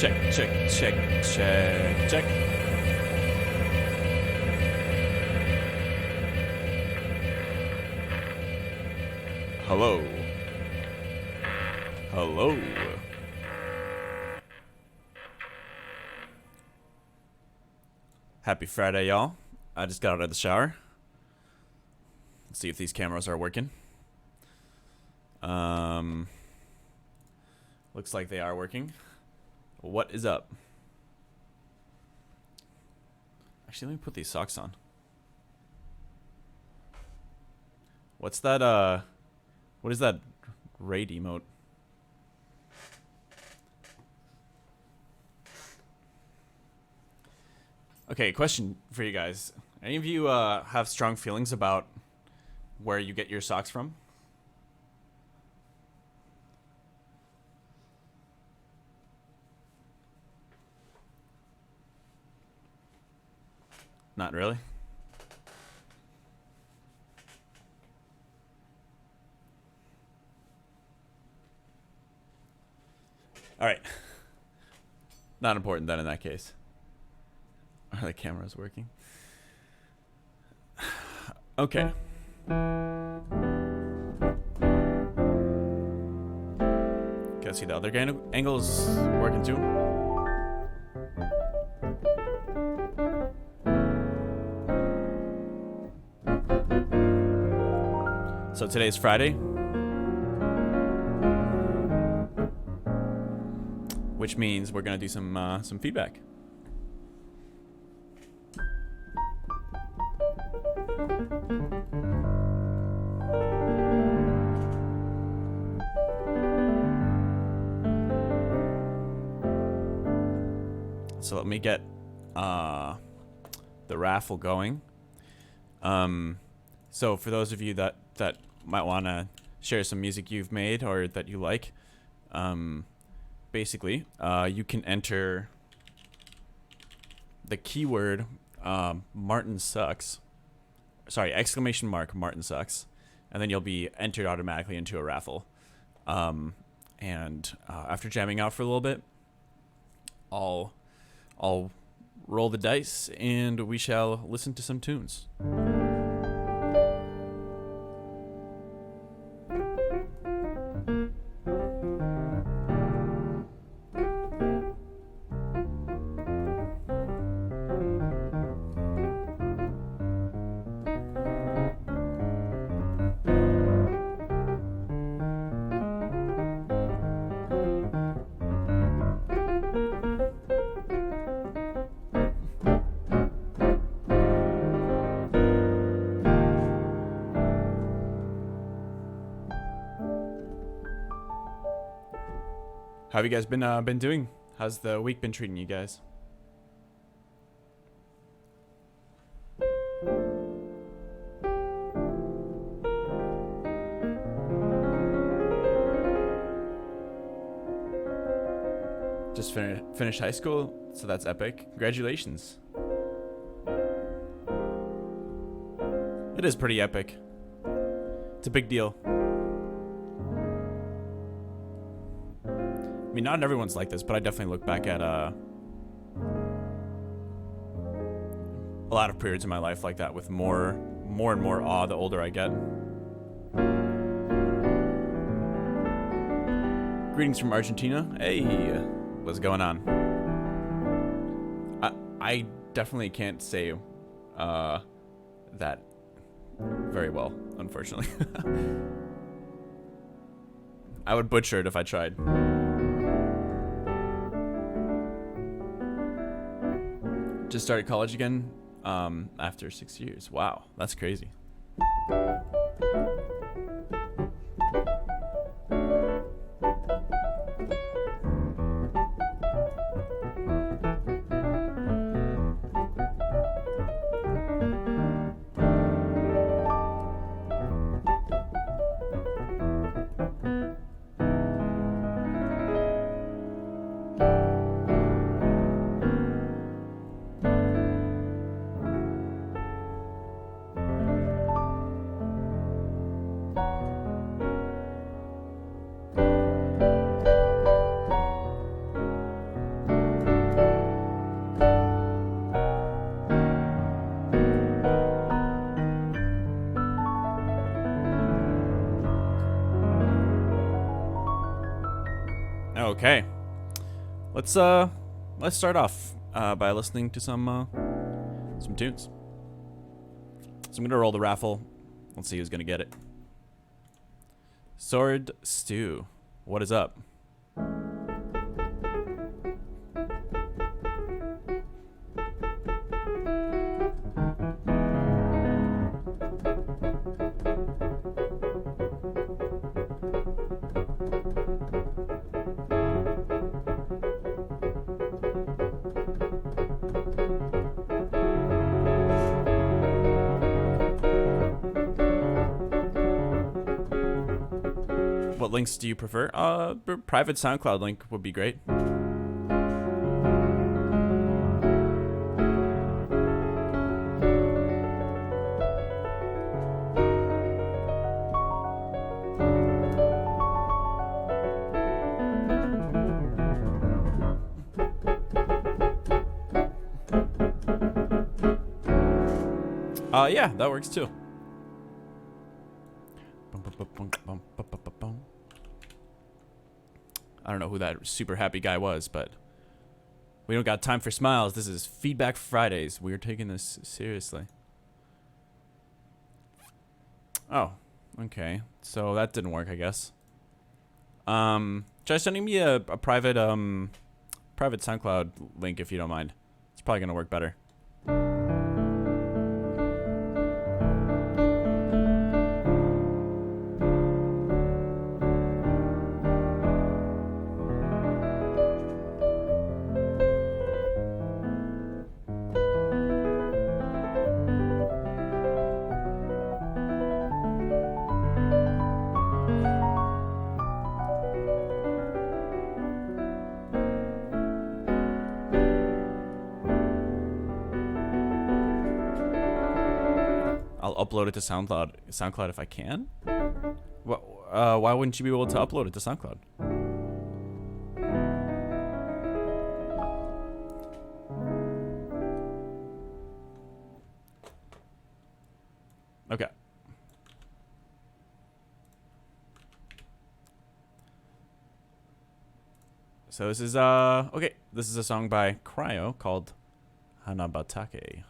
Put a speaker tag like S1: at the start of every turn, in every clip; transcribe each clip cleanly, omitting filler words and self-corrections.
S1: Check, check, check, check, check. Hello. Hello. Happy Friday, y'all. I just got out of the shower. Let's see if these cameras are working. Looks like they are working. What is up? Actually, let me put these socks on. What's that, what is that raid emote? Okay, question for you guys. Any of you have strong feelings about where you get your socks from? Not really. All right. Not important then in that case. Are the cameras working? Okay. Can I see the other angles working too? So today's Friday, which means we're gonna do some feedback. So let me get the raffle going. So for those of you that might want to share some music you've made or that you like, basically, you can enter the keyword Martin sucks. Sorry, exclamation mark Martin sucks, and then you'll be entered automatically into a raffle. And after jamming out for a little bit, I'll roll the dice and we shall listen to some tunes. How have you guys been doing? How's the week been treating you guys? Just finished high school, so that's epic. Congratulations. It is pretty epic. It's a big deal. I mean, not everyone's like this, but I definitely look back at a lot of periods in my life like that with more and more awe the older I get. Greetings from Argentina. Hey, what's going on? I definitely can't say that very well, unfortunately. I would butcher it if I tried. Just started college again after 6 years. Wow, that's crazy. Okay. Let's start off by listening to some tunes. So I'm gonna roll the raffle. Let's see who's gonna get it. Sword Stew, what is up? What links do you prefer? Private SoundCloud link would be great. Yeah, that works too. I don't know who that super happy guy was, but we don't got time for smiles. This is Feedback Fridays. We're taking this seriously. Oh, okay. So that didn't work, I guess. Try sending me a private private SoundCloud link if you don't mind. It's probably gonna work better. I'll upload it to SoundCloud if I can. Why wouldn't you be able to upload it to SoundCloud? Okay. So this is okay. This is a song by Cryo called Hanabatake.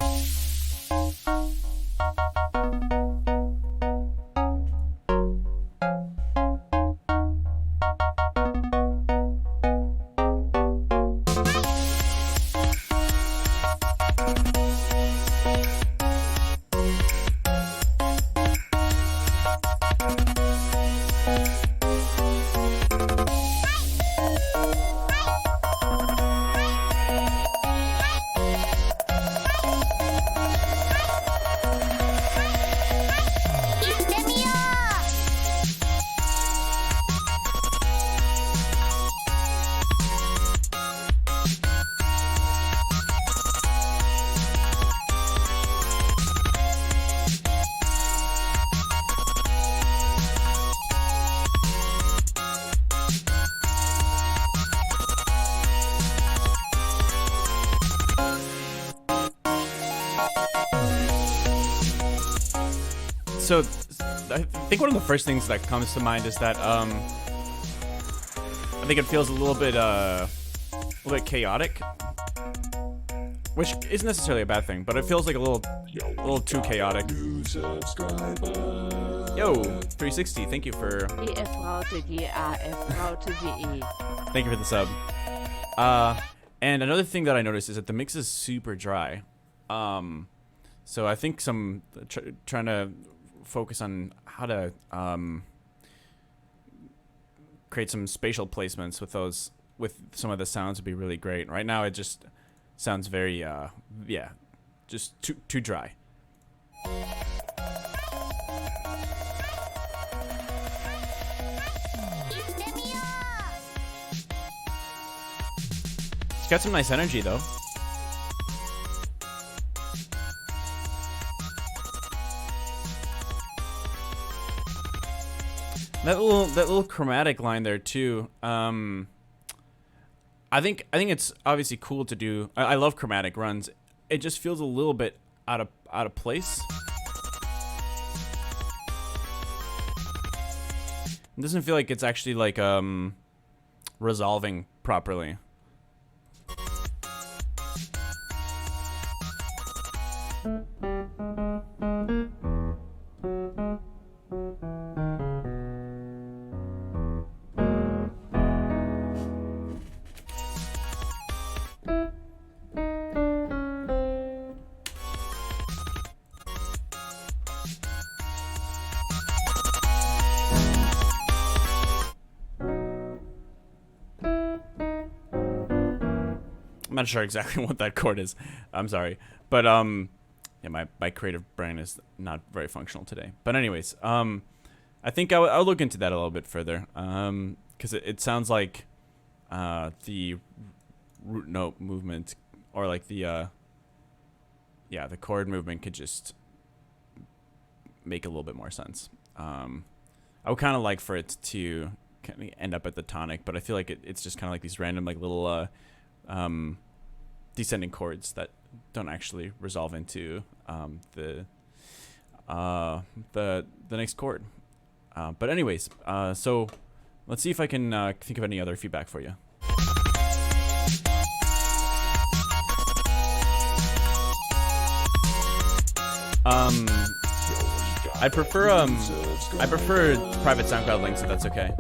S1: So I think one of the first things that comes to mind is that I think it feels a little bit chaotic, which isn't necessarily a bad thing, but it feels like a little too chaotic. Yo, 360, thank you for thank you for the sub. And another thing that I noticed is that the mix is super dry. So I think trying to focus on how to create some spatial placements with some of the sounds would be really great. Right now it just sounds very just too dry. It's got some nice energy though. That little chromatic line there too. I think it's obviously cool to do. I love chromatic runs. It just feels a little bit out of place. It doesn't feel like it's actually like resolving properly. I'm not sure exactly what that chord is. I'm sorry. But yeah, my creative brain is not very functional today. But anyways, I think I'll look into that a little bit further. Because it sounds like the root note movement, or like the the chord movement could just make a little bit more sense. I would kind of like for it to kind of end up at the tonic, but I feel like it's just kind of like these random like little descending chords that don't actually resolve into the next chord. But anyways, so let's see if I can think of any other feedback for you. I prefer private SoundCloud links if that's okay.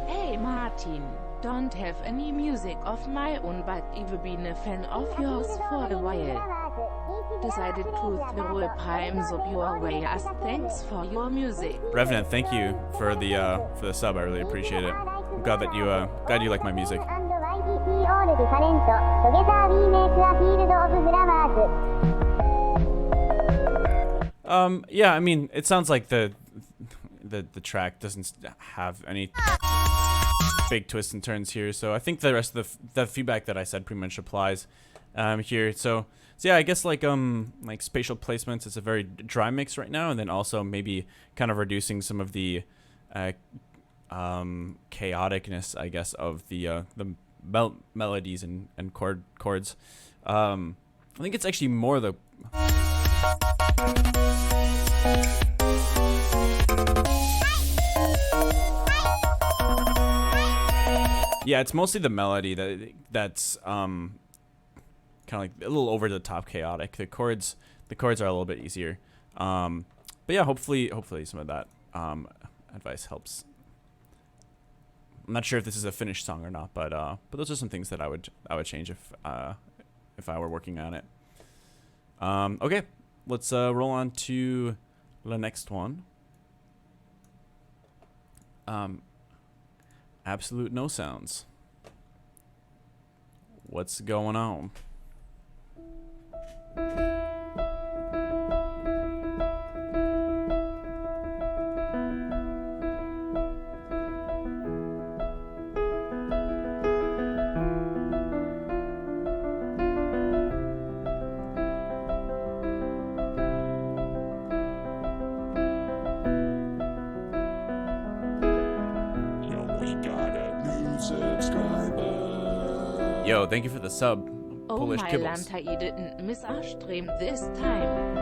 S2: Hey Martin, don't have any music of my own, but I've been a fan of yours for a while. Decided to throw a primes up your way as thanks for your music.
S1: Revenant, thank you for the sub. I really appreciate it. I'm glad that you like my music. Yeah, I mean, it sounds like the track doesn't have any big twists and turns here, so I think the rest of the feedback that I said pretty much applies here. So yeah, I guess like spatial placements, it's a very dry mix right now, and then also maybe kind of reducing some of the chaoticness, I guess, of the melodies and chords. I think it's actually more the yeah, it's mostly the melody that's kind of like a little over the top chaotic. The chords are a little bit easier. But yeah, hopefully some of that advice helps. I'm not sure if this is a finished song or not, but those are some things that I would change if I were working on it. Okay, let's roll on to the next one. Absolute no sounds. What's going on? Yo, thank you for the sub,
S2: Oh
S1: Polish
S2: my
S1: Kibbles.
S2: Lanta, you didn't miss our stream this time.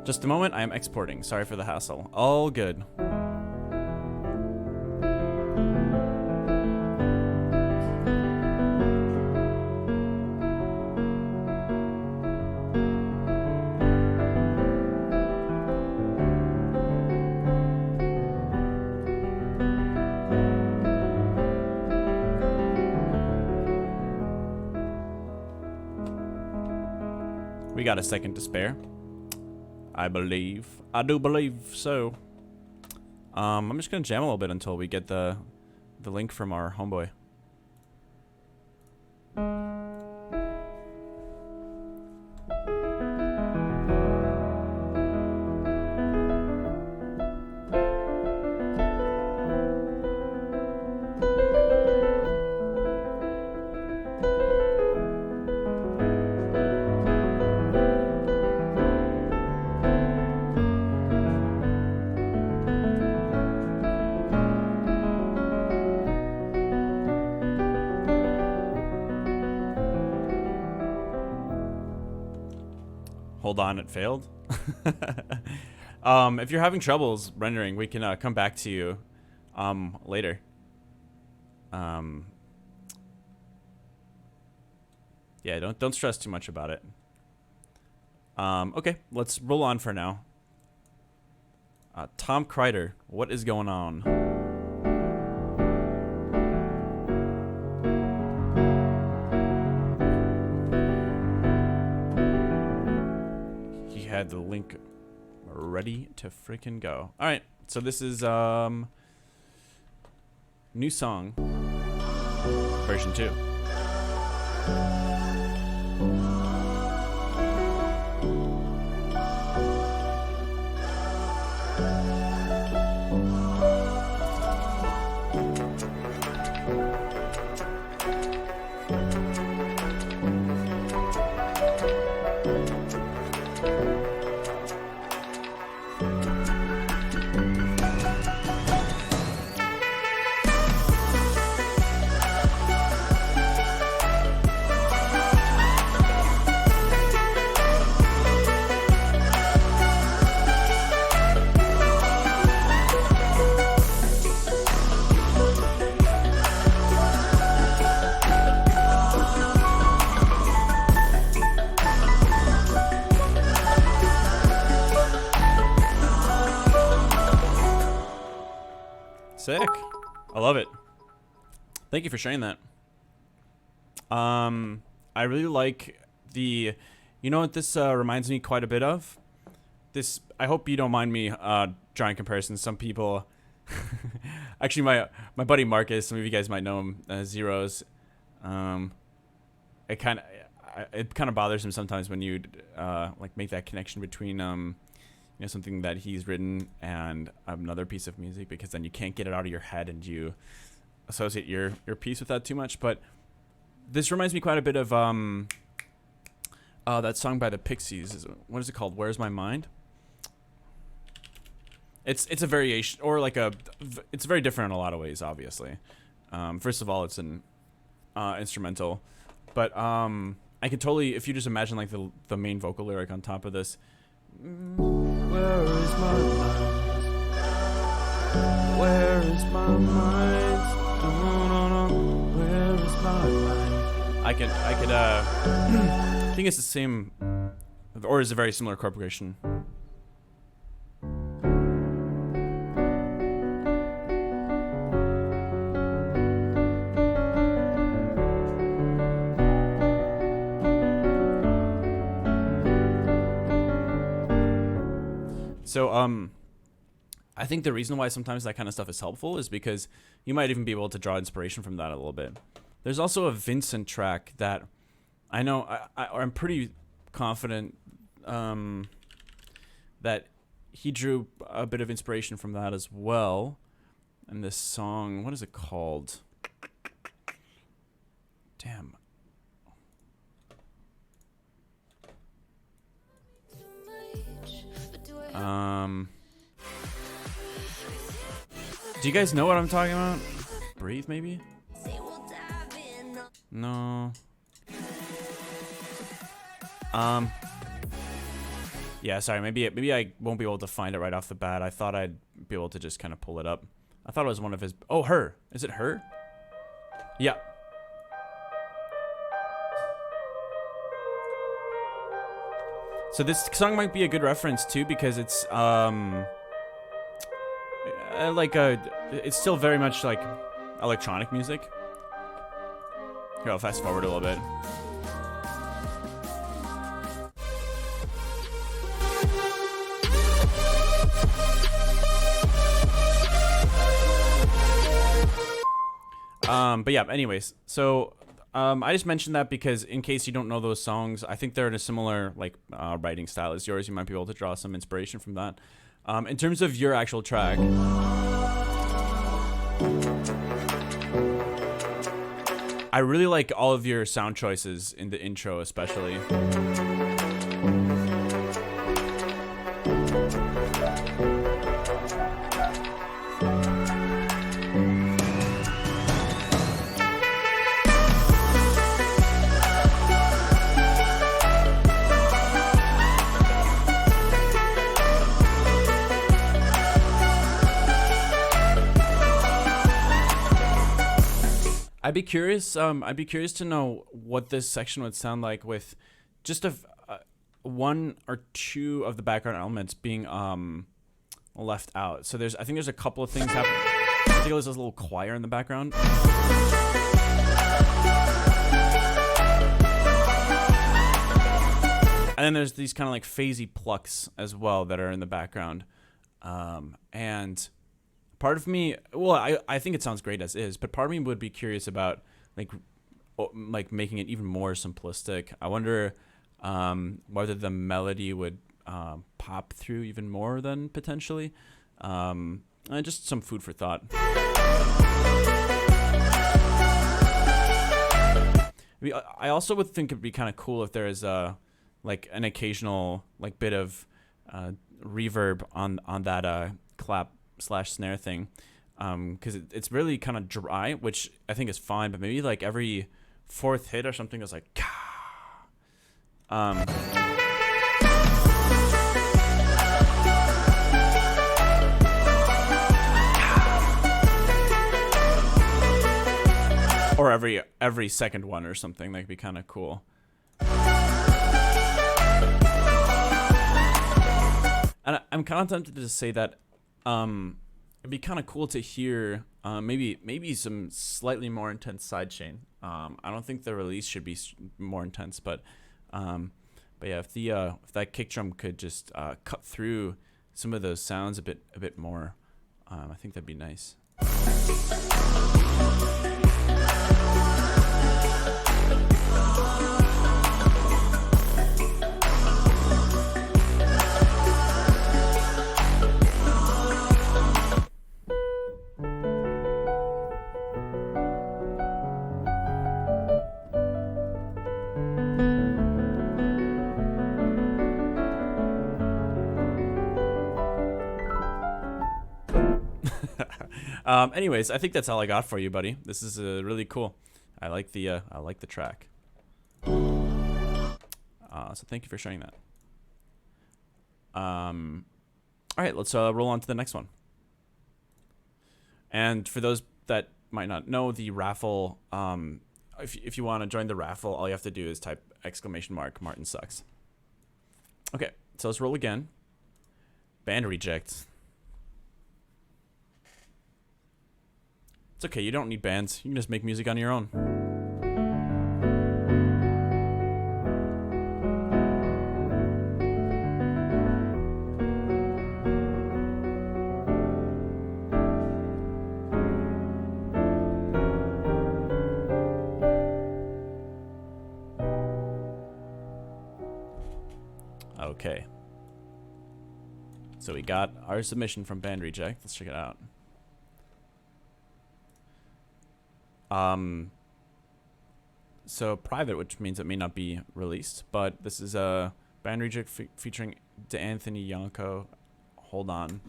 S1: Just a moment, I am exporting. Sorry for the hassle. All good. We got a second to spare. I believe. I do believe so. I'm just gonna jam a little bit until we get the link from our homeboy. Hold on, it failed. If you're having troubles rendering, we can come back to you later. Yeah, don't stress too much about it. Okay, let's roll on for now. Tom Kreider, what is going on? He had the link ready to freaking go. All right, so this is new song version 2. Sick. I love it. Thank you for sharing that. I really like the, you know what this reminds me quite a bit of? This, I hope you don't mind me drawing comparisons. Some people, actually my buddy Marcus, some of you guys might know him as Zeros. It kind of bothers him sometimes when you like make that connection between you know, something that he's written and another piece of music, because then you can't get it out of your head and you associate your piece with that too much. But this reminds me quite a bit of that song by the Pixies. What is it called? Where's My Mind? It's a variation, or like it's very different in a lot of ways, obviously. First of all, it's an instrumental, but I could totally, if you just imagine like the main vocal lyric on top of this. Where is my mind? Where is my mind? Where is my mind? I could I think it's the same, or is a very similar chord progression. So, I think the reason why sometimes that kind of stuff is helpful is because you might even be able to draw inspiration from that a little bit. There's also a Vincent track that I know, I'm pretty confident that he drew a bit of inspiration from that as well. And this song, what is it called? Damn. Do you guys know what I'm talking about? Breathe, maybe? No. Yeah, sorry, maybe I won't be able to find it right off the bat. I thought I'd be able to just kind of pull it up. I thought it was one of his, oh, Her. Is it Her? Yeah. So this song might be a good reference too, because it's it's still very much like electronic music. Here, I'll fast forward a little bit. But yeah, anyways, so I just mentioned that because in case you don't know those songs, I think they're in a similar like writing style as yours. You might be able to draw some inspiration from that. In terms of your actual track, I really like all of your sound choices in the intro, especially. I'd be curious. I'd be curious to know what this section would sound like with just one or two of the background elements being left out. So I think there's a couple of things happening. I think there's a little choir in the background. And then there's these kind of like phasey plucks as well that are in the background. And part of me, well, I think it sounds great as is, but part of me would be curious about like making it even more simplistic. I wonder whether the melody would pop through even more than potentially. And just some food for thought. I also would think it'd be kind of cool if there is like an occasional like bit of reverb on that clap/snare thing, because it's really kind of dry, which I think is fine. But maybe like every fourth hit or something is like, or every second one or something. That'd be kind of cool. And I'm kind of tempted to say that it'd be kind of cool to hear maybe some slightly more intense sidechain. I don't think the release should be more intense, but yeah, if that kick drum could just cut through some of those sounds a bit more, I think that'd be nice. Anyways, I think that's all I got for you, buddy. This is really cool. I like the track. So thank you for sharing that. All right, let's roll on to the next one. And for those that might not know, the raffle, if you want to join the raffle, all you have to do is type !Martin sucks. Okay, so let's roll again. Band reject. It's okay, you don't need bands. You can just make music on your own. Okay. So we got our submission from Band Reject. Let's check it out. So private, which means it may not be released, but this is a Band Reject featuring DeAnthony Yanko. Hold on.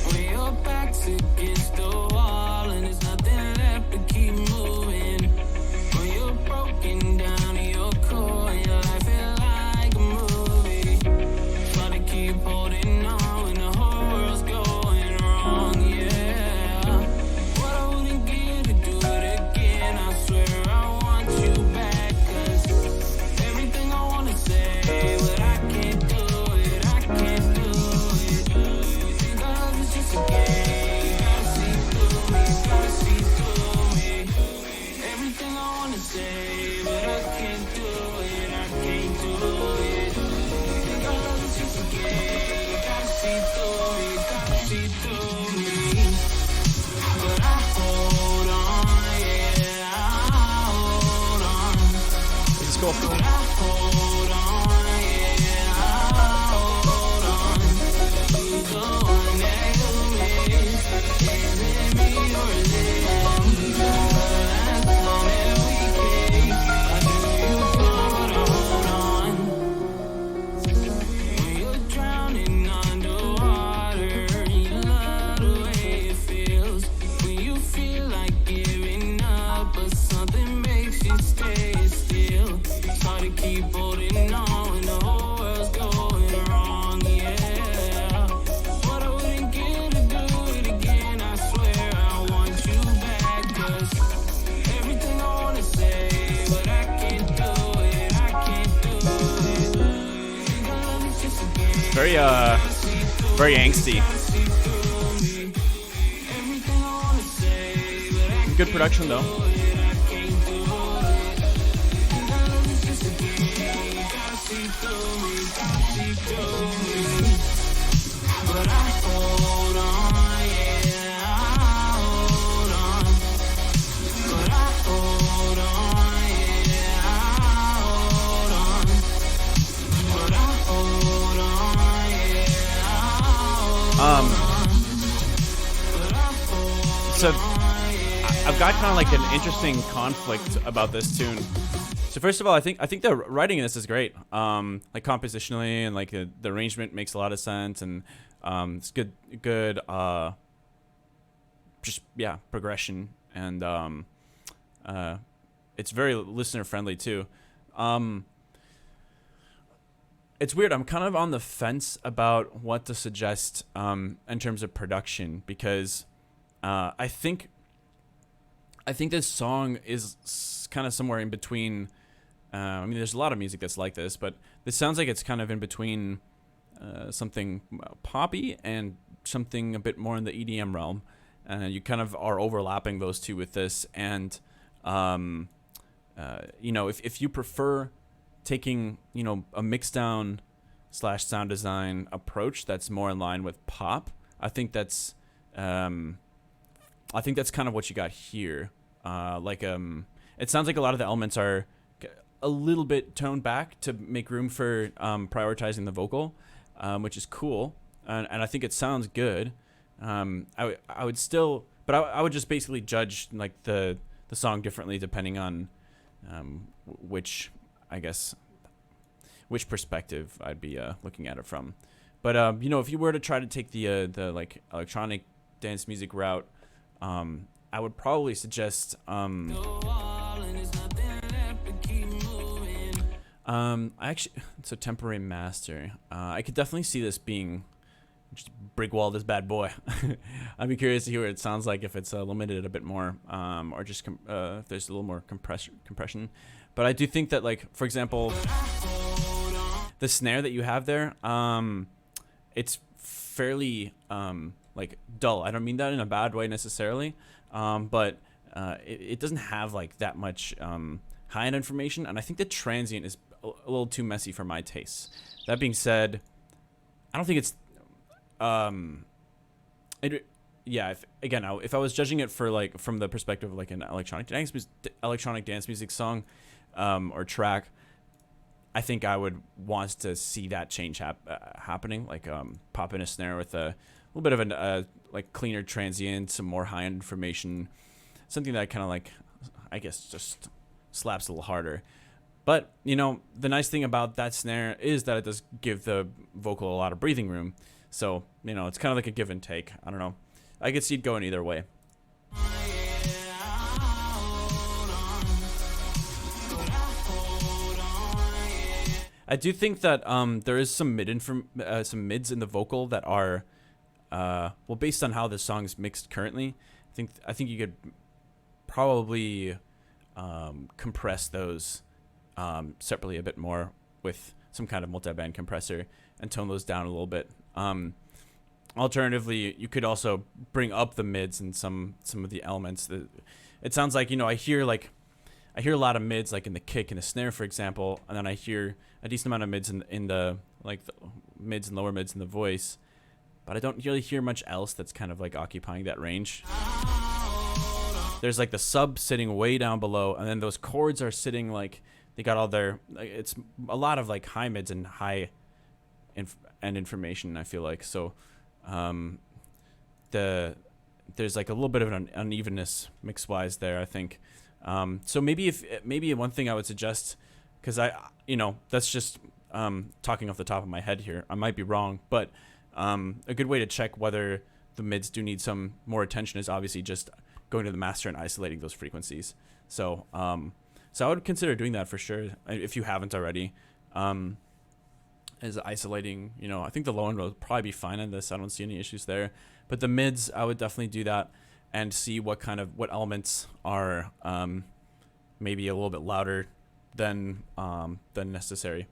S3: When your back's against the wall and there's nothing left to keep moving, when you're broken down. Holding on when the whole world's going wrong, yeah. What I wouldn't give to do it again, I swear I want you back. Cause everything I wanna say, but I can't do it, I can't do it. Because it's just a game, you gotta see through me, you gotta see through me. Everything I wanna say, but I can't do it, I can't do it. Because it's just a game. See through me, gotta see through me. But I hold on, yeah, I hold on.
S1: Let's go.
S3: But I hold on, yeah, I hold on. Who's the one that you miss? Is it me or is it them? The last time that we came, I knew you would hold on. When you're drowning under water, you love
S1: very angsty. Good production though. So I've got kind of like an interesting conflict about this tune. So first of all, I think the writing in this is great. Like compositionally and like the arrangement makes a lot of sense, and it's good. Just progression, and it's very listener friendly too. It's weird. I'm kind of on the fence about what to suggest in terms of production, because I think this song is kind of somewhere in between. I mean, there's a lot of music that's like this, but this sounds like it's kind of in between something poppy and something a bit more in the EDM realm. You kind of are overlapping those two with this, and if you prefer taking a mixdown / sound design approach that's more in line with pop, I think that's kind of what you got here. It sounds like a lot of the elements are a little bit toned back to make room for prioritizing the vocal, which is cool, and I think it sounds good. I would still, but I would just basically judge like the song differently depending on which perspective I'd be looking at it from. But if you were to try to take the like electronic dance music route, I would probably suggest it's a temporary master. I could definitely see this being just brick wall this bad boy. I'd be curious to hear what it sounds like if it's limited a bit more, or just if there's a little more compression. But I do think that, like, for example, the snare that you have there, it's fairly like dull. I don't mean that in a bad way necessarily, but it doesn't have like that much high-end information, and I think the transient is a little too messy for my tastes. That being said, I don't think it's if I was judging it for like from the perspective of like an electronic dance music song or track, I think I would want to see that change happening, like pop in a snare with a little bit of a like cleaner transient, some more high-end information, something that kind of like, I guess, just slaps a little harder. But the nice thing about that snare is that it does give the vocal a lot of breathing room. So it's kind of like a give and take. I don't know. I could see it going either way. I do think that there is some mids in the vocal that are based on how the song's mixed currently. I think you could probably compress those separately a bit more with some kind of multi-band compressor and tone those down a little bit. Alternatively, you could also bring up the mids and some of the elements. It sounds like I hear a lot of mids like in the kick and the snare, for example, and then I hear a decent amount of mids in the like the mids and lower mids in the voice, but I don't really hear much else that's kind of like occupying that range. There's like the sub sitting way down below, and then those chords are sitting like they got all their. It's a lot of like high mids and high and information, I feel like. So there's like a little bit of an unevenness mix wise there, I think. So maybe one thing I would suggest, because that's just talking off the top of my head here, I might be wrong, but a good way to check whether the mids do need some more attention is obviously just going to the master and isolating those frequencies. So I would consider doing that for sure if you haven't already. Is isolating, I think the low end will probably be fine on this. I don't see any issues there, but the mids, I would definitely do that and see what elements are maybe a little bit louder than necessary.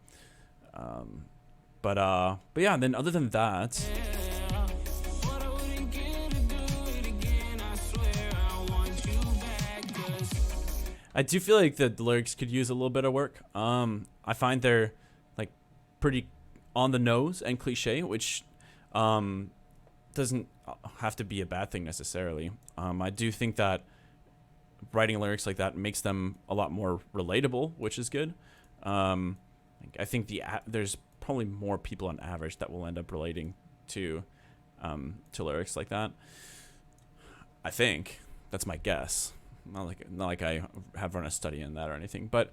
S1: But yeah, then other than that, I do feel like the lyrics could use a little bit of work. I find they're like pretty on the nose and cliche, which doesn't have to be a bad thing necessarily. I do think that writing lyrics like that makes them a lot more relatable, which is good. I think there's probably more people on average that will end up relating to lyrics like that. I think that's my guess. Not like I have run a study in that or anything, but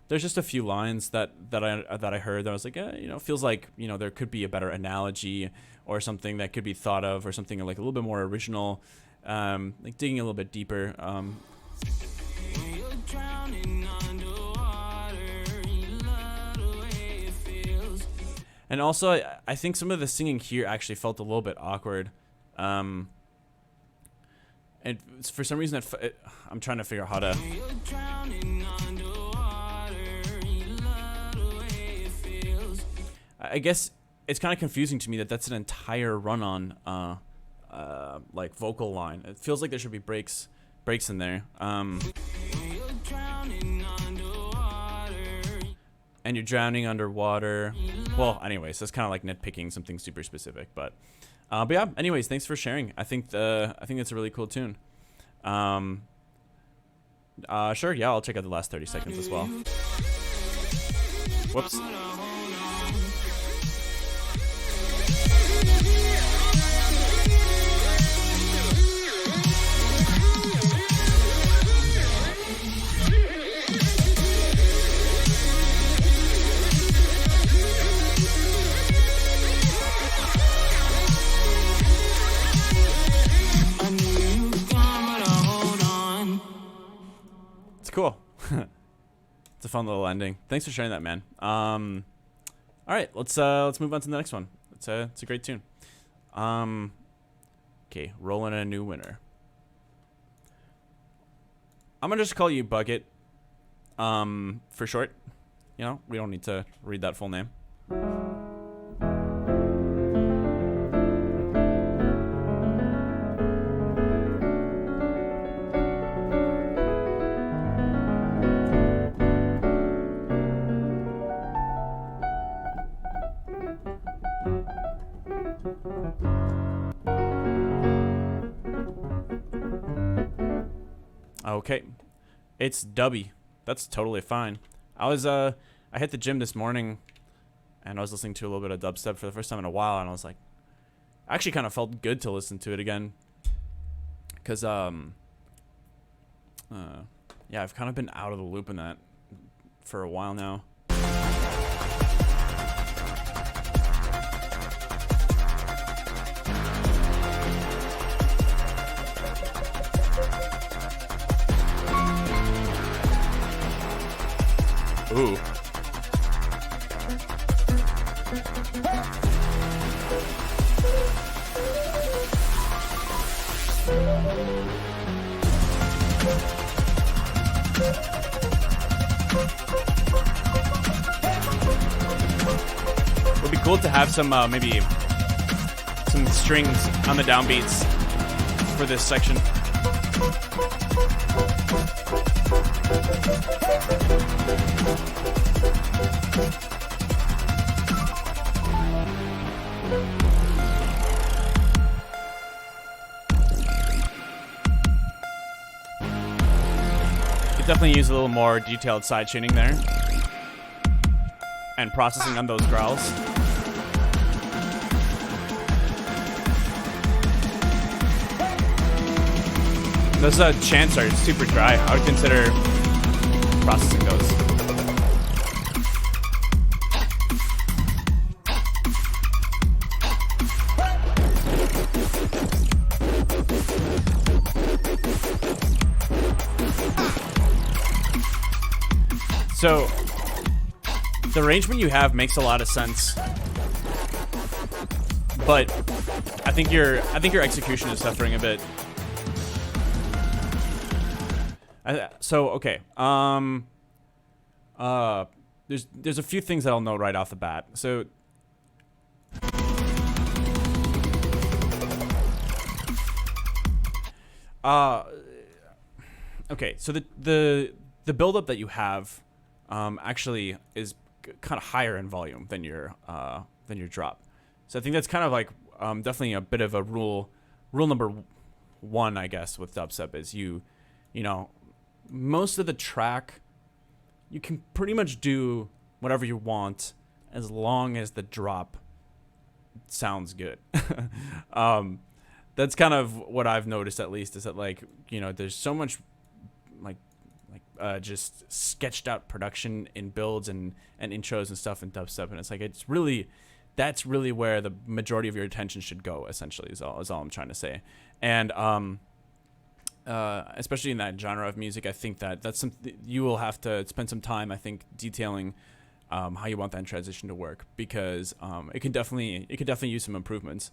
S1: there's just a few lines that I heard that I was like, feels like there could be a better analogy or something that could be thought of, or something like a little bit more original, like digging a little bit deeper. And also, I think some of the singing here actually felt a little bit awkward. And for some reason, I'm trying to figure out how to. I guess it's kind of confusing to me that that's an entire run-on, like vocal line. It feels like there should be breaks in there. And you're drowning underwater. Well, anyways, that's kind of like nitpicking something super specific, but yeah. Anyways, thanks for sharing. I think it's a really cool tune. Sure, yeah, I'll check out the last 30 seconds as well. Whoops. Cool. It's a fun little ending. Thanks for sharing that, man. All right, let's move on to the next one. It's a great tune. Okay, rolling a new winner. I'm gonna just call you Bucket, for short. We don't need to read that full name. Okay, it's Dubby. That's totally fine. I hit the gym this morning, and I was listening to a little bit of dubstep for the first time in a while, and I was like, I actually kind of felt good to listen to it again, because yeah, I've kind of been out of the loop in that for a while now. Ooh. It would be cool to have some maybe some strings on the downbeats for this section. Could definitely use a little more detailed side tuning there and processing on those growls. Those chants are super dry. I would consider processing those. So the arrangement you have makes a lot of sense, but I think your execution is suffering a bit. So okay, there's a few things that I'll know right off the bat. So okay, so the buildup that you have actually is kind of higher in volume than your drop. So I think that's kind of like definitely a bit of a rule number one, I guess, with dubstep is you know, most of the track you can pretty much do whatever you want as long as the drop sounds good. That's kind of what I've noticed, at least, is that, like, you know, there's so much just sketched out production in builds and intros and stuff in dubstep, and it's like that's really where the majority of your attention should go, essentially, is all I'm trying to say. And especially in that genre of music, I think that's something you will have to spend some time, I think, detailing how you want that transition to work, because it could definitely use some improvements.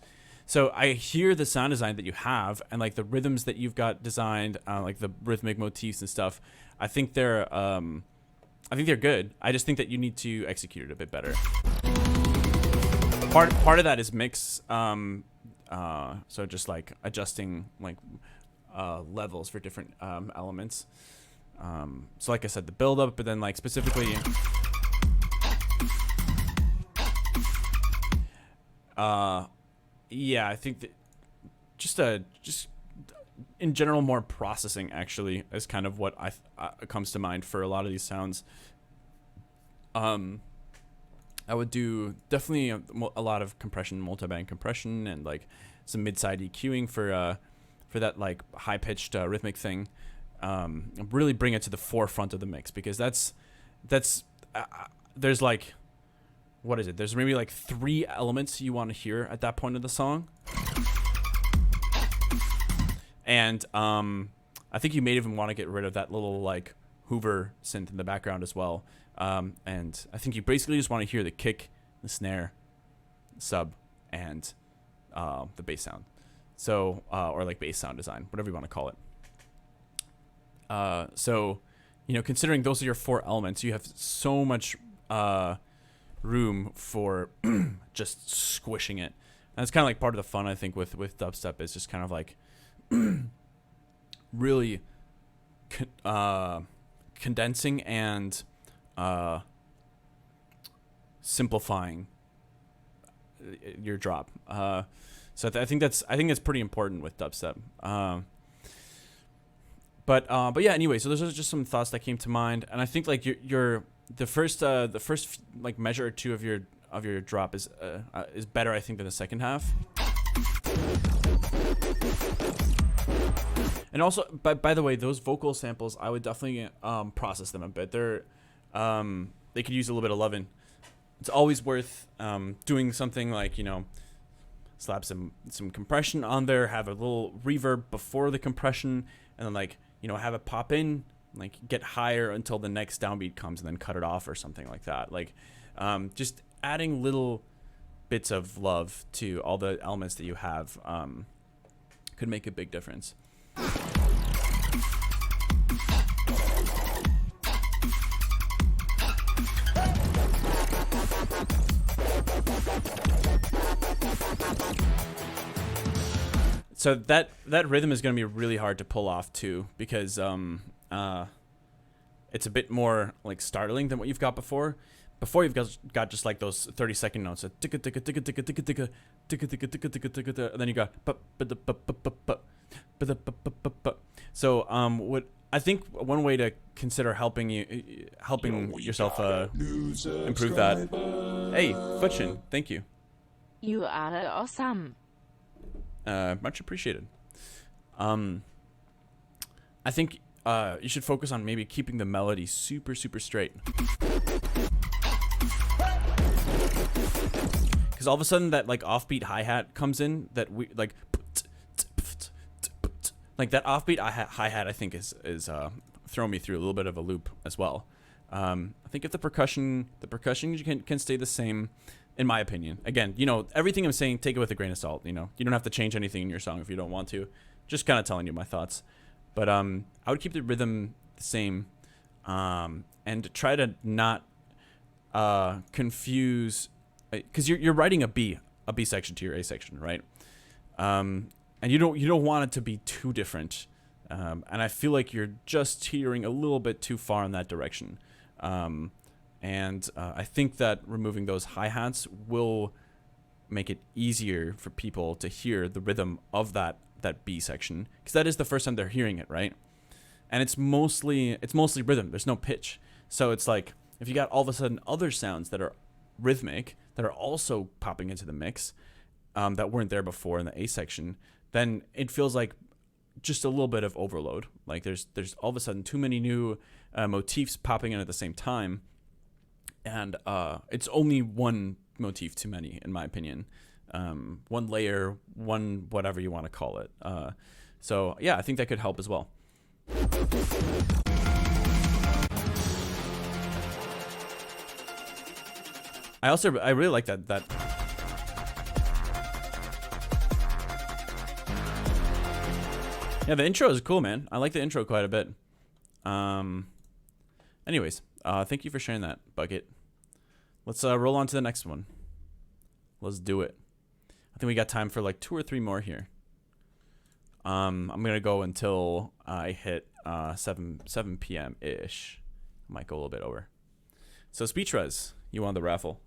S1: So I hear the sound design that you have, and like the rhythms that you've got designed, like the rhythmic motifs and stuff. I think they're good. I just think that you need to execute it a bit better. Part of that is mix. So just like adjusting like levels for different elements. So like I said, the build up, but then like specifically. Yeah, I think that just in general, more processing actually is kind of what comes to mind for a lot of these sounds. I would do definitely a lot of compression, multiband compression, and like some mid-side EQing for that like high-pitched rhythmic thing. Really bring it to the forefront of the mix, because that's there's like, what is it? There's maybe like 3 elements you want to hear at that point of the song. And I think you may even want to get rid of that little like Haywyre synth in the background as well. And I think you basically just want to hear the kick, the snare, sub, and the bass sound. So, or like bass sound design, whatever you want to call it. So, you know, considering those are your 4 elements, you have so much room for just squishing it. And that's kind of like part of the fun, I think, with dubstep, is just kind of like really condensing and simplifying your drop. So I think that's pretty important with dubstep. But yeah. Anyway, so those are just some thoughts that came to mind, and I think like the first like measure or 2 of your drop is better, I think, than the second half. And also, by the way, those vocal samples, I would definitely process them a bit. They could use a little bit of loving. It's always worth doing something like, you know, slap some compression on there, have a little reverb before the compression, and then, like, you know, have it pop in, like get higher until the next downbeat comes, and then cut it off or something like that. Like, just adding little bits of love to all the elements that you have could make a big difference. So that rhythm is going to be really hard to pull off too, because it's a bit more like startling than what you've got before. Before you've got just like those 30-second notes, and then you got. So what I think one way to consider helping yourself improve that. Hey, Futchin, thank you.
S2: You are awesome.
S1: Much appreciated. I think you should focus on maybe keeping the melody super straight. Because all of a sudden that like offbeat hi-hat comes in, that we like that offbeat hi-hat, I think is throwing me through a little bit of a loop as well. I think if the percussion can stay the same, in my opinion. Again, you know, everything I'm saying, take it with a grain of salt. You know, you don't have to change anything in your song if you don't want to. Just kind of telling you my thoughts. But I would keep the rhythm the same, and try to not confuse, because you're writing a B section to your A section, right? And you don't want it to be too different. And I feel like you're just teetering a little bit too far in that direction. And I think that removing those hi-hats will make it easier for people to hear the rhythm of that B section, because that is the first time they're hearing it, right? And it's mostly rhythm. There's no pitch. So it's like if you got all of a sudden other sounds that are rhythmic that are also popping into the mix, that weren't there before in the A section, then it feels like just a little bit of overload. Like there's all of a sudden too many new motifs popping in at the same time, and it's only one motif too many, in my opinion. One layer, one whatever you want to call it. So yeah, I think that could help as well. I really like that. Yeah, the intro is cool, man. I like the intro quite a bit. Anyways, thank you for sharing that, Bucket. Let's roll on to the next one. Let's do it. I think we got time for like 2 or 3 more here. I'm gonna go until I hit 7 p.m. ish. I might go a little bit over. So Speech Res, you won the raffle.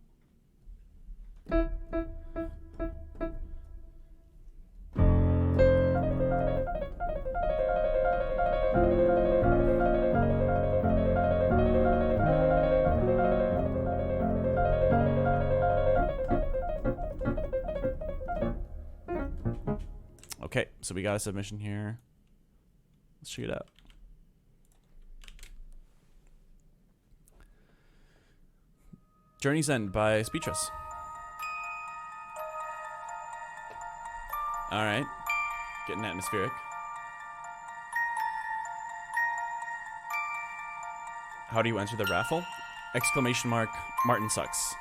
S1: Okay, so we got a submission here. Let's check it out. Journey's End by Speechless. All right, getting atmospheric. How do you enter the raffle? ! Martin sucks.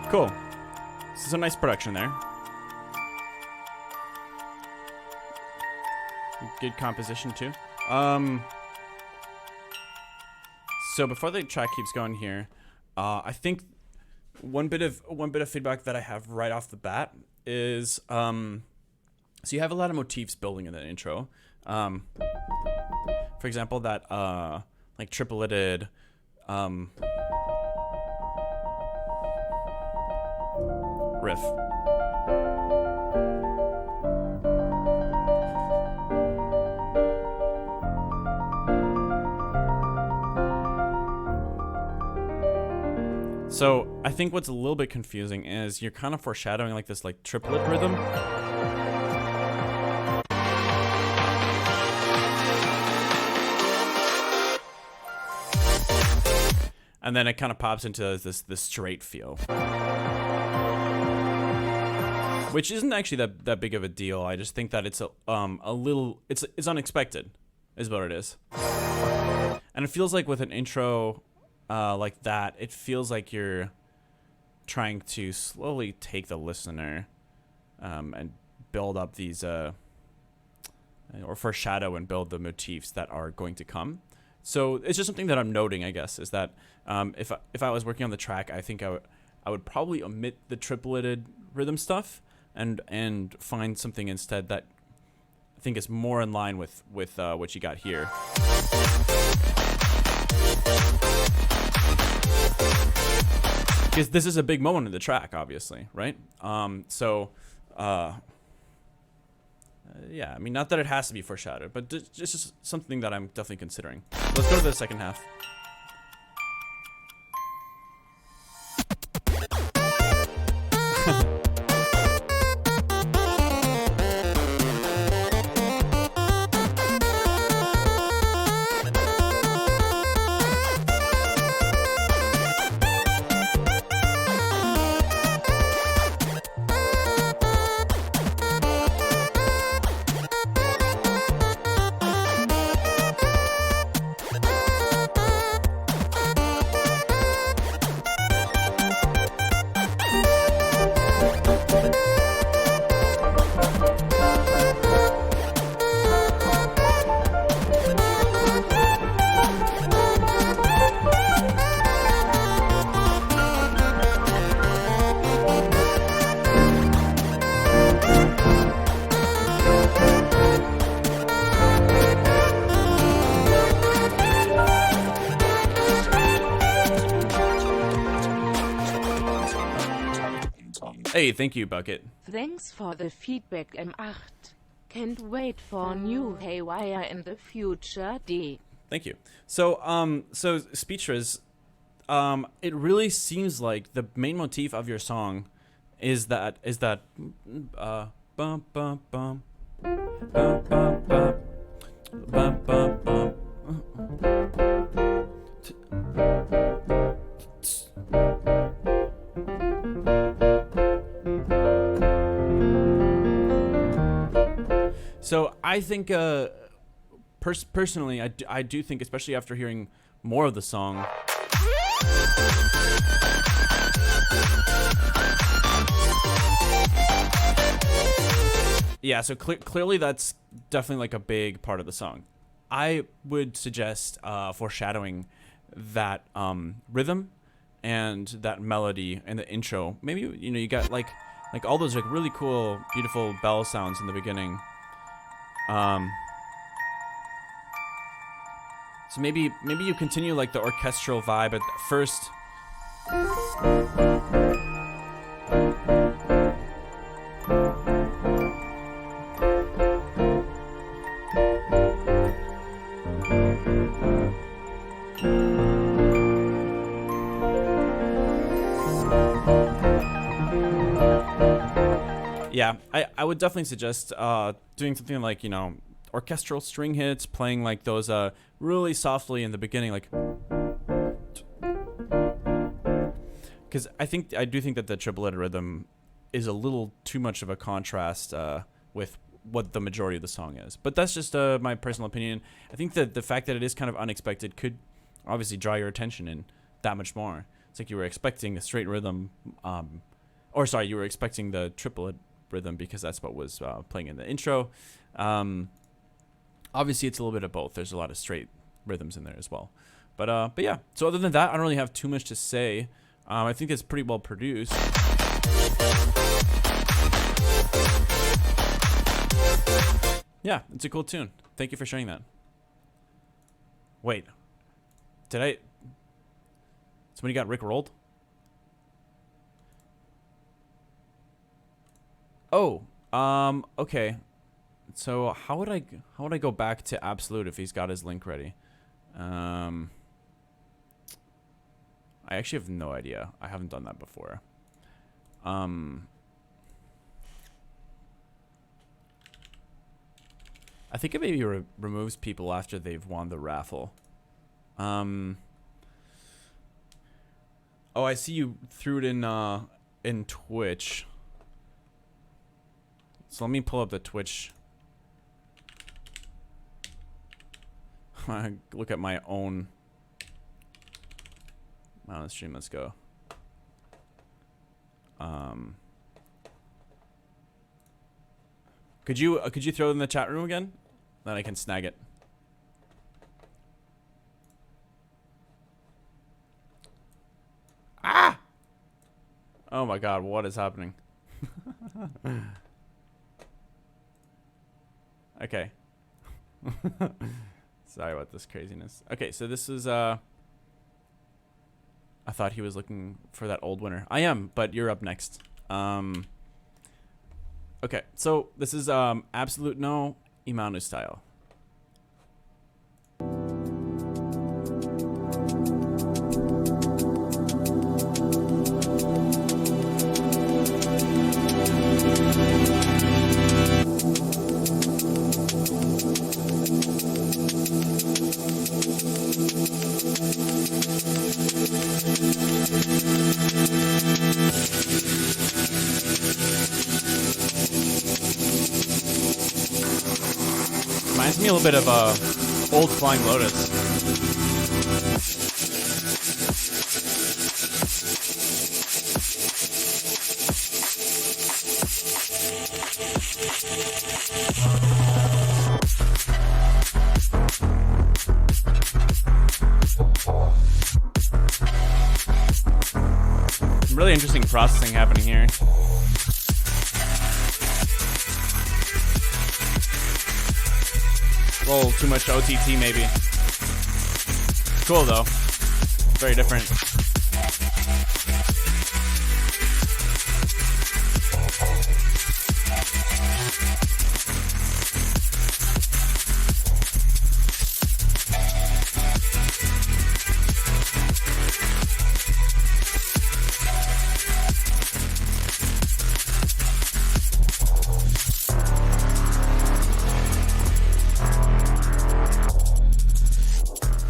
S1: Cool. This is a nice production there. Good composition too. So before the track keeps going here, I think one bit of feedback that I have right off the bat is so you have a lot of motifs building in the intro. For example, that like tripleted riff. So I think what's a little bit confusing is you're kind of foreshadowing like this like triplet rhythm. And then it kind of pops into this straight feel, which isn't actually that big of a deal. I just think that it's a little it's unexpected, is what it is. And it feels like with an intro like that, it feels like you're trying to slowly take the listener and build up these or foreshadow and build the motifs that are going to come. So it's just something that I'm noting, I guess, is that if I was working on the track, I think I would probably omit the tripleted rhythm stuff and find something instead that I think is more in line with what you got here. Because this is a big moment in the track, obviously, right? Yeah, I mean, not that it has to be foreshadowed, but just something that I'm definitely considering. Let's go to the second half. Hey, thank you, Bucket.
S2: Thanks for the feedback, M8. Can't wait for new Haywyre in the future, D.
S1: Thank you. So, so Speechless, it really seems like the main motif of your song is that bum bum bum bum bum bum bum bum bum. So I think, personally, I do think, especially after hearing more of the song, yeah. So clearly, that's definitely like a big part of the song. I would suggest foreshadowing that rhythm and that melody in the intro. Maybe you got like all those like really cool, beautiful bell sounds in the beginning. So maybe you continue like the orchestral vibe at first. Yeah, I would definitely suggest doing something like, orchestral string hits, playing like those really softly in the beginning, like, because I do think that the triplet rhythm is a little too much of a contrast with what the majority of the song is. But that's just my personal opinion. I think that the fact that it is kind of unexpected could obviously draw your attention in that much more. It's like you were expecting a straight rhythm, you were expecting the triplet rhythm because that's what was playing in the intro. Obviously, it's a little bit of both. There's a lot of straight rhythms in there as well. But yeah. So other than that, I don't really have too much to say. I think it's pretty well produced. Yeah, it's a cool tune. Thank you for sharing that. Wait, somebody got Rick rolled? Oh, okay. So how would I go back to Absolute if he's got his link ready? I actually have no idea. I haven't done that before. I think it maybe removes people after they've won the raffle. Oh, I see you threw it in Twitch. So let me pull up the Twitch. Look at my own stream. Let's go. Could you throw it in the chat room again? Then I can snag it. Ah! Oh my god, what is happening? Okay. Sorry about this craziness. Okay, so this is I thought he was looking for that old winner. I am, but you're up next. Okay, so this is Absolute No Imanu style. Reminds me a little bit of old Flying Lotus. Some really interesting processing happening here. A little too much OTT maybe. Cool though. Very different.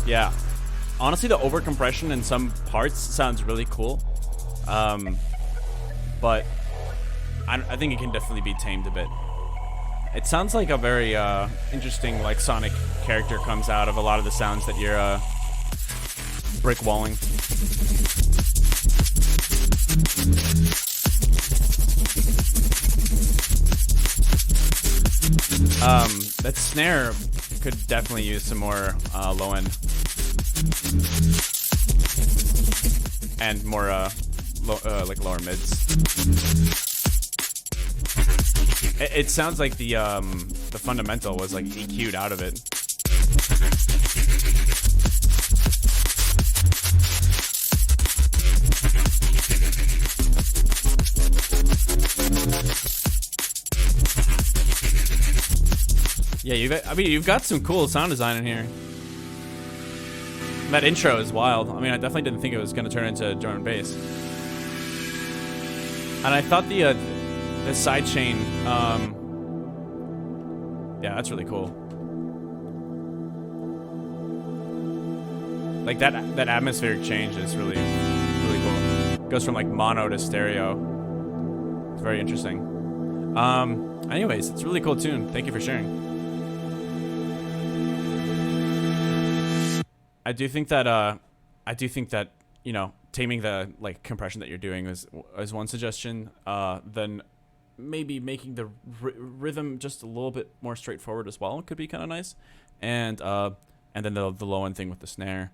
S1: Yeah, honestly, the overcompression in some parts sounds really cool, but I think it can definitely be tamed a bit. It sounds like a very interesting, like, Sonic character comes out of a lot of the sounds that you're brick walling. That snare could definitely use some more low end and more like lower mids. It sounds like the fundamental was like EQ'd out of it. Yeah, you've got some cool sound design in here. That intro is wild. I mean, I definitely didn't think it was going to turn into drum and bass. And I thought the sidechain, yeah, that's really cool. Like that atmospheric change is really cool. Goes from like mono to stereo. It's very interesting. Anyways, it's a really cool tune. Thank you for sharing. I do think that you know, taming the like compression that you're doing is one suggestion. Then maybe making the rhythm just a little bit more straightforward as well could be kind of nice. And then the low end thing with the snare.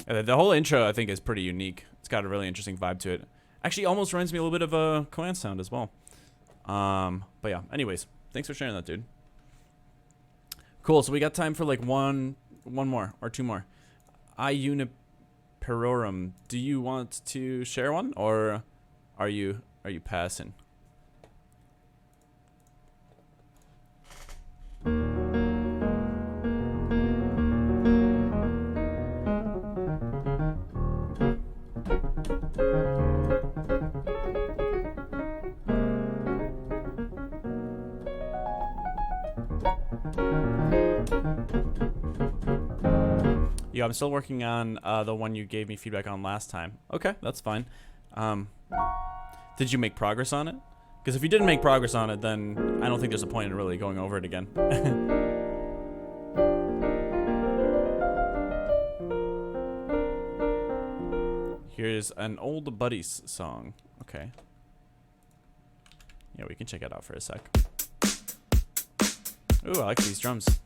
S1: The whole intro I think is pretty unique. It's got a really interesting vibe to it. Actually, almost reminds me a little bit of a Coan sound as well. But yeah, anyways, thanks for sharing that, dude. Cool, so we got time for like one more or two more. Iuniperorum, do you want to share one, or are you passing? Yo, I'm still working on the one you gave me feedback on last time. Okay, that's fine. Did you make progress on it? Because if you didn't make progress on it, then I don't think there's a point in really going over it again. Here's an old buddies song. Okay. Yeah, we can check it out for a sec. Ooh, I like these drums.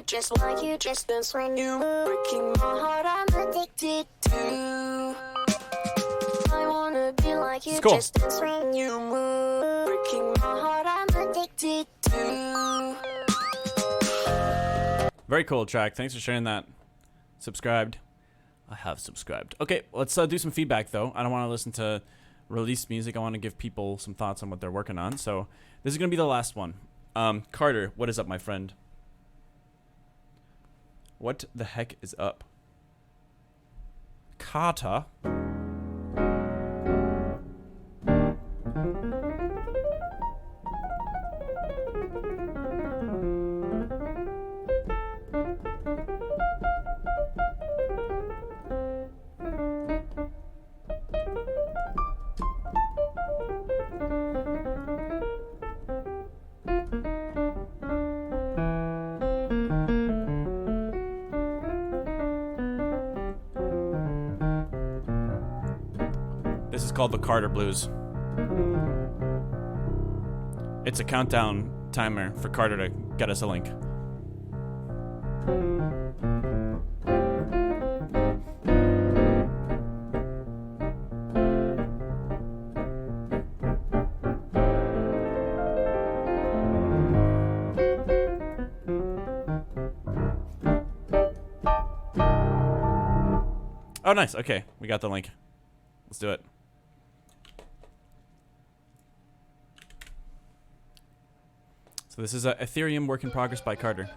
S4: Just like you, just dance when you breaking my heart, I'm addicted to. I wanna be like you,
S1: cool.
S4: just dance when you move. Breaking my heart, I'm addicted to.
S1: Very cool track. Thanks for sharing that. Subscribed. I have subscribed. Okay, let's do some feedback though. I don't want to listen to released music. I want to give people some thoughts on what they're working on. So this is gonna be the last one. Carter, what is up, my friend? What the heck is up? Carter? This is called the Carter Blues. It's a countdown timer for Carter to get us a link. Oh, nice. Okay, we got the link. Let's do it. So this is a Ethereum work in progress by Carter.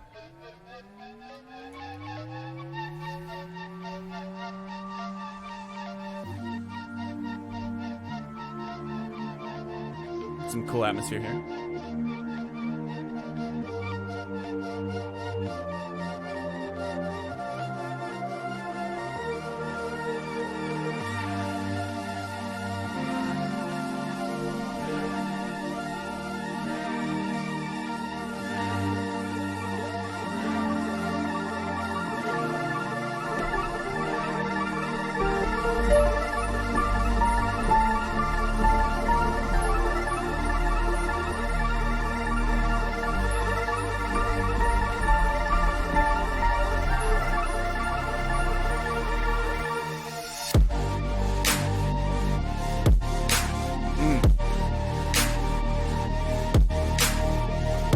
S1: Some cool atmosphere here.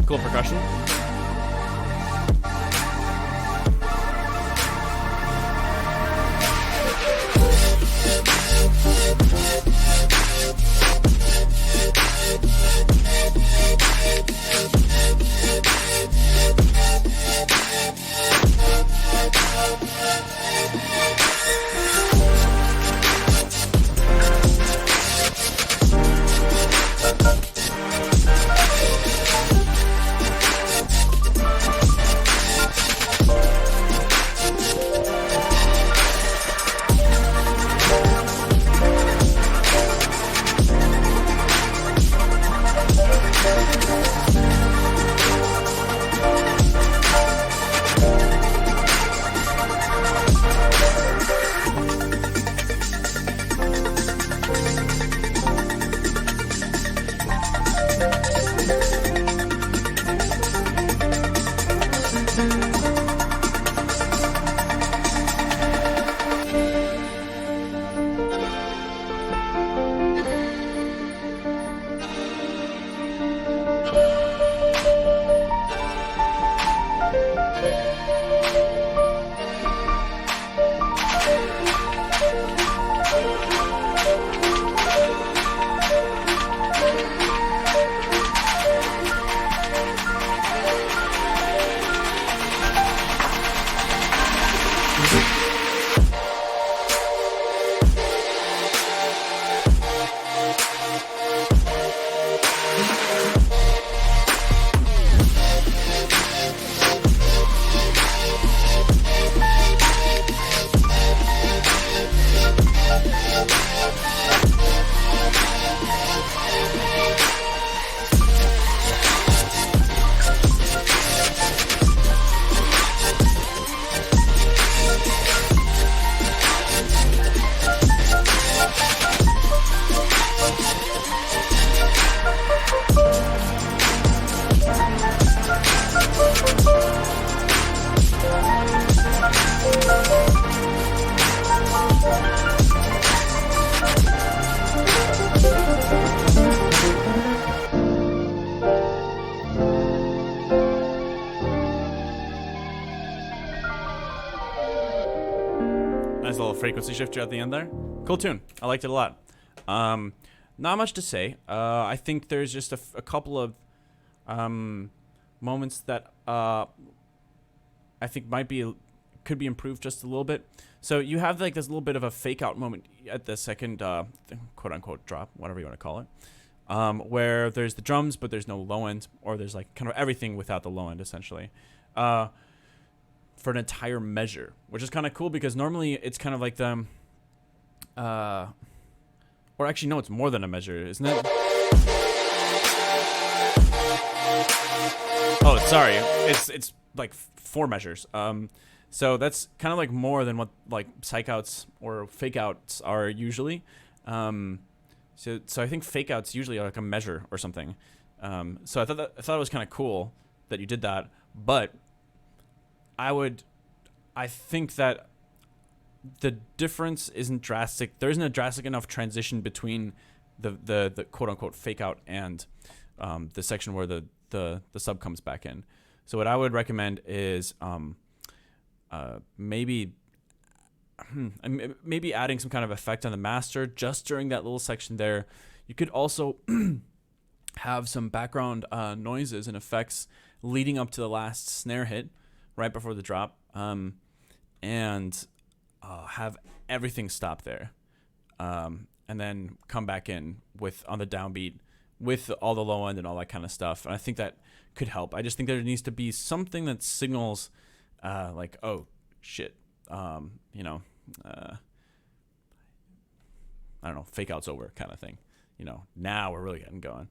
S1: Cool percussion. frequency shifter at the end there. Cool tune. I liked it a lot. Not much to say. I think there's just a couple of moments that I think could be improved just a little bit. So you have like this little bit of a fake out moment at the second quote unquote drop, whatever you want to call it, where there's the drums but there's no low end, or there's like kind of everything without the low end essentially, for an entire measure, which is kind of cool because normally it's kind of like the or actually no, it's more than a measure, isn't it? Oh, sorry, it's like 4 measures. So that's kind of like more than what like psych outs or fake outs are usually. So I think fake outs usually are like a measure or something. So I thought it was kind of cool that you did that, but I think that the difference isn't drastic. There isn't a drastic enough transition between the quote unquote fake out and the section where the sub comes back in. So what I would recommend is maybe adding some kind of effect on the master just during that little section there. You could also have some background noises and effects leading up to the last snare hit right before the drop, and have everything stop there, and then come back in on the downbeat with all the low end and all that kind of stuff. And I think that could help. I just think there needs to be something that signals like, oh shit, I don't know, fake out's over kind of thing. Now we're really getting going.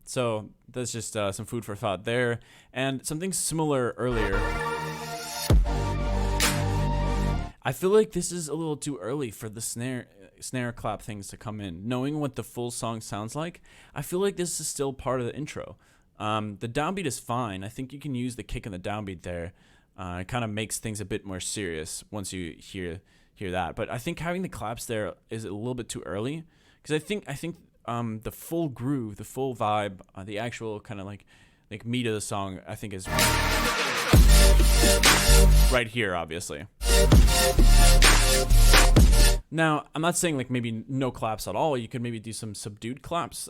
S1: So that's just some food for thought there. And something similar earlier. I feel like this is a little too early for the snare clap things to come in. Knowing what the full song sounds like, I feel like this is still part of the intro. The downbeat is fine. I think you can use the kick and the downbeat there. It kind of makes things a bit more serious once you hear that. But I think having the claps there is a little bit too early, because I think the full groove, the full vibe, the actual kind of like meat of the song, I think is right here, obviously. Now, I'm not saying like maybe no claps at all. You could maybe do some subdued claps,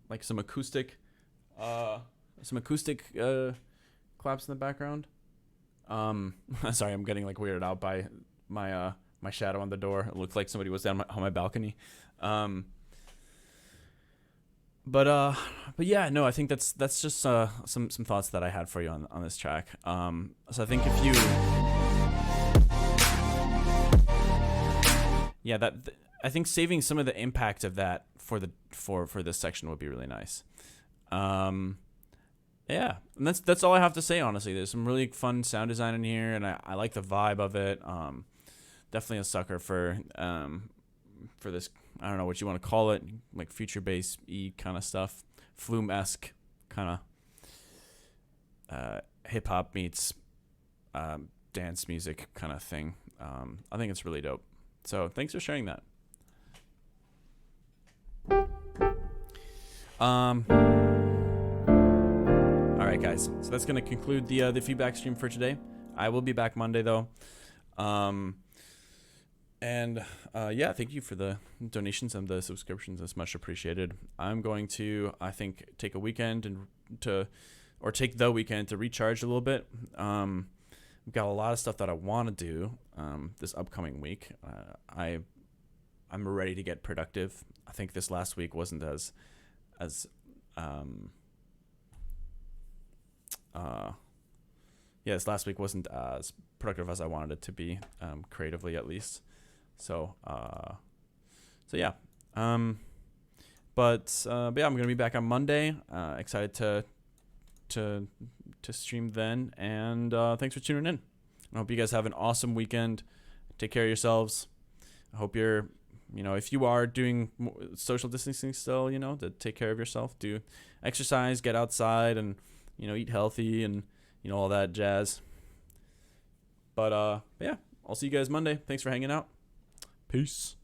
S1: like some acoustic claps in the background. Sorry, I'm getting like weirded out by my shadow on the door. It looked like somebody was down on my balcony. But yeah, no, I think that's just some thoughts that I had for you on this track. So I think if you, yeah, I think saving some of the impact of that for this section would be really nice. Yeah, and that's all I have to say, honestly. There's some really fun sound design in here, and I like the vibe of it. Definitely a sucker for this, I don't know what you want to call it, like future bass kind of stuff, Flume-esque kind of hip hop meets dance music kind of thing. I think it's really dope. So thanks for sharing that. All right, guys. So that's going to conclude the feedback stream for today. I will be back Monday though. Yeah, thank you for the donations and the subscriptions. It's much appreciated. I'm going to, I think, take a weekend take the weekend to recharge a little bit. I've got a lot of stuff that I want to do this upcoming week. I'm ready to get productive. I think this last week wasn't this last week wasn't as productive as I wanted it to be, creatively at least. So yeah. But yeah, I'm gonna be back on Monday. Excited to stream then, and thanks for tuning in. I hope you guys have an awesome weekend. Take care of yourselves. I hope you're, if you are doing social distancing still, to take care of yourself. Do exercise, get outside, and eat healthy, and all that jazz. But yeah, I'll see you guys Monday. Thanks for hanging out. Peace.